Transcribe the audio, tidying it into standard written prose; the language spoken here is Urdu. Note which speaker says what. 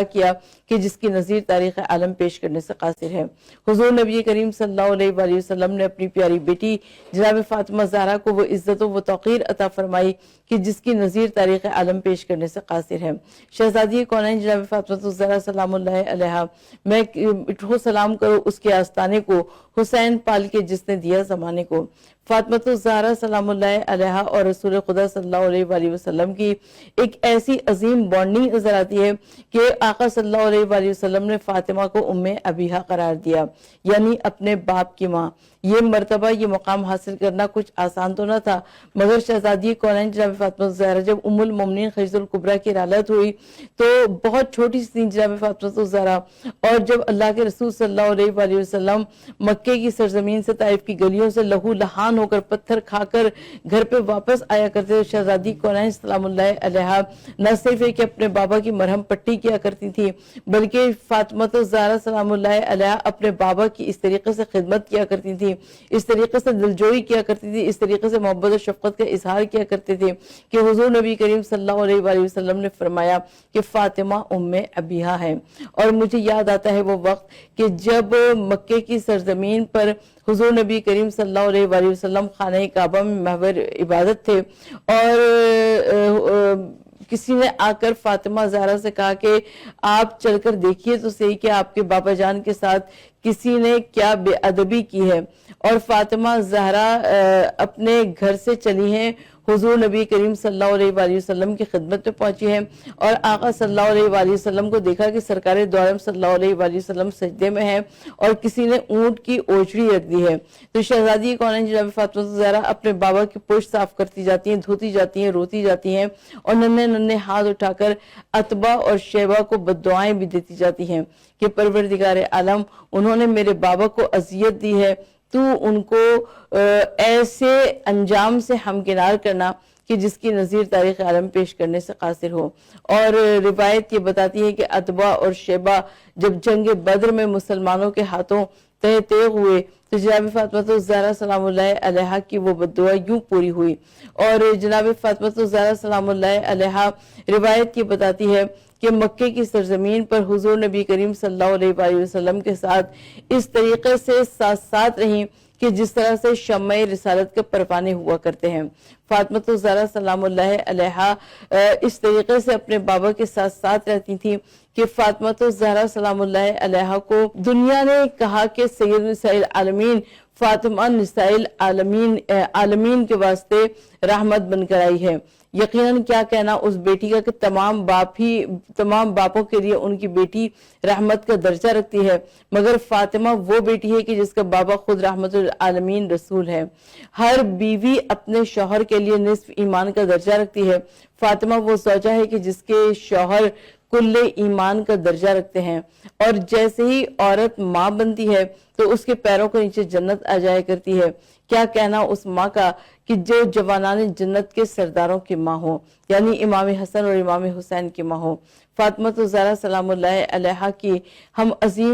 Speaker 1: کیا کہ جس کی نظیر تاریخ عالم پیش کرنے سے قاصر ہے۔ حضور نبی کریم صلی اللہ علیہ وآلہ وسلم نے اپنی پیاری بیٹی جناب فاطمہ زہرا کو وہ عزت و توقیر عطا فرمائی کہ جس کی نظیر تاریخ عالم پیش کرنے سے قاصر ہے۔ شہزادی کونین جناب فاطمہ زہرا سلام اللہ علیہا، میں اٹھو سلام کرو اس کے آستانے کو، حسین پال کے جس نے دیا زمانے کو۔ فاطمہ زہرا سلام اللہ علیہا اور رسول خدا صلی اللہ علیہ وآلہ وسلم کی ایک ایسی عظیم بانڈنگ نظر آتی ہے کہ آقا صلی اللہ علیہ وآلہ وسلم نے فاطمہ کو ام ابیہا قرار دیا، یعنی اپنے باپ کی ماں۔ یہ مرتبہ، یہ مقام حاصل کرنا کچھ آسان تو نہ تھا، مگر شہزادی کونین جناب فاطمہ زہرا جب ام المومنین خدیجہ الکبریٰ کی رالت ہوئی تو بہت چھوٹی سی تھی جناب فاطمہ زہرا، اور جب اللہ کے رسول صلی اللہ علیہ وآلہ وسلم مکے کی سرزمین سے طائف کی گلیوں سے لہو لہان ہو کر پتھر کھا کر گھر پہ واپس آیا کرتے تھے، شہزادی کونین سلام اللہ علیہا نہ صرف ہے کہ اپنے بابا کی مرہم پٹی کیا کرتی تھی، بلکہ فاطمہ زہرا سلام اللہ علیہا اپنے بابا کی اس طریقے سے خدمت کیا کرتی تھی، اس طریقے سے دلجوئی کیا کرتی تھی، اس طریقے سے محبت و شفقت کا اظہار کیا کرتے تھے کہ حضور نبی کریم صلی اللہ علیہ وآلہ وسلم نے فرمایا کہ فاطمہ ام ابیہا ہے۔ اور مجھے یاد آتا ہے وہ وقت کہ جب مکے کی سرزمین پر حضور نبی کریم صلی اللہ علیہ وآلہ وسلم خانہ کعبہ میں محور عبادت تھے، اور کسی نے آ کر فاطمہ زہرا سے کہا کہ آپ چل کر دیکھیے تو صحیح کہ آپ کے بابا جان کے ساتھ کسی نے کیا بے ادبی کی ہے، اور فاطمہ زہرا اپنے گھر سے چلی ہیں، حضور نبی کریم صلی اللہ علیہ وآلہ وسلم کی خدمت میں پہنچی ہیں، اور آقا صلی اللہ علیہ وآلہ وسلم کو دیکھا کہ سرکار دو عالم صلی اللہ علیہ وآلہ وسلم سجدے میں ہیں اور کسی نے اونٹ کی اوجڑی رکھ دی ہے۔ تو شہزادی کونین جناب فاطمہ زہرا اپنے بابا کی پشت صاف کرتی جاتی ہیں، دھوتی جاتی ہیں، روتی جاتی ہیں، اور ننھے ننھے ہاتھ اٹھا کر عتبہ اور شیبہ کو بددعائیں بھی دیتی جاتی ہیں کہ پروردگار عالم، انہوں نے میرے بابا کو اذیت دی ہے، تو ان کو ایسے انجام سے ہمکنار کرنا کہ جس کی نظیر تاریخ عالم پیش کرنے سے قاصر ہو۔ اور روایت یہ بتاتی ہے کہ عتبہ اور شیبہ جب جنگ بدر میں مسلمانوں کے ہاتھوں تہ تیغ ہوئے تو جناب فاطمہ زہرا سلام اللہ علیہا کی وہ بددعا یوں پوری ہوئی۔ اور جناب فاطمہ زہرا سلام اللہ علیہا روایت یہ بتاتی ہے کہ مکے کی سرزمین پر حضور نبی کریم صلی اللہ علیہ وآلہ وسلم کے ساتھ اس طریقے سے ساتھ ساتھ رہیں کہ جس طرح سے شمع رسالت کے پروانے ہوا کرتے ہیں۔ فاطمہ زہرا سلام اللہ علیہا اس طریقے سے اپنے بابا کے ساتھ ساتھ رہتی تھی کہ فاطمہ زہرا سلام اللہ علیہا کو دنیا نے کہا کہ سید نساء العالمین فاطمہ نساء العالمین کے واسطے رحمت بن کر آئی ہے۔ یقیناً کیا کہنا اس بیٹی کا کہ تمام باپوں کے لیے ان کی بیٹی رحمت کا درجہ رکھتی ہے، مگر فاطمہ وہ بیٹی ہے کہ جس کا بابا خود رحمت العالمین رسول ہے۔ ہر بیوی اپنے شوہر کے لیے نصف ایمان کا درجہ رکھتی ہے، فاطمہ وہ زوجہ ہے کہ جس کے شوہر کل ایمان کا درجہ رکھتے ہیں، اور جیسے ہی عورت ماں بنتی ہے تو اس کے پیروں کے نیچے جنت آ جایا کرتی ہے۔ کیا کہنا اس ماں کا کہ جو جوانان جنت کے سرداروں کی ماں ہو، یعنی امام حسن اور امام حسین کی ماں ہو۔ فاطمہ زہرا سلام اللہ علیہا کی ہم عظیم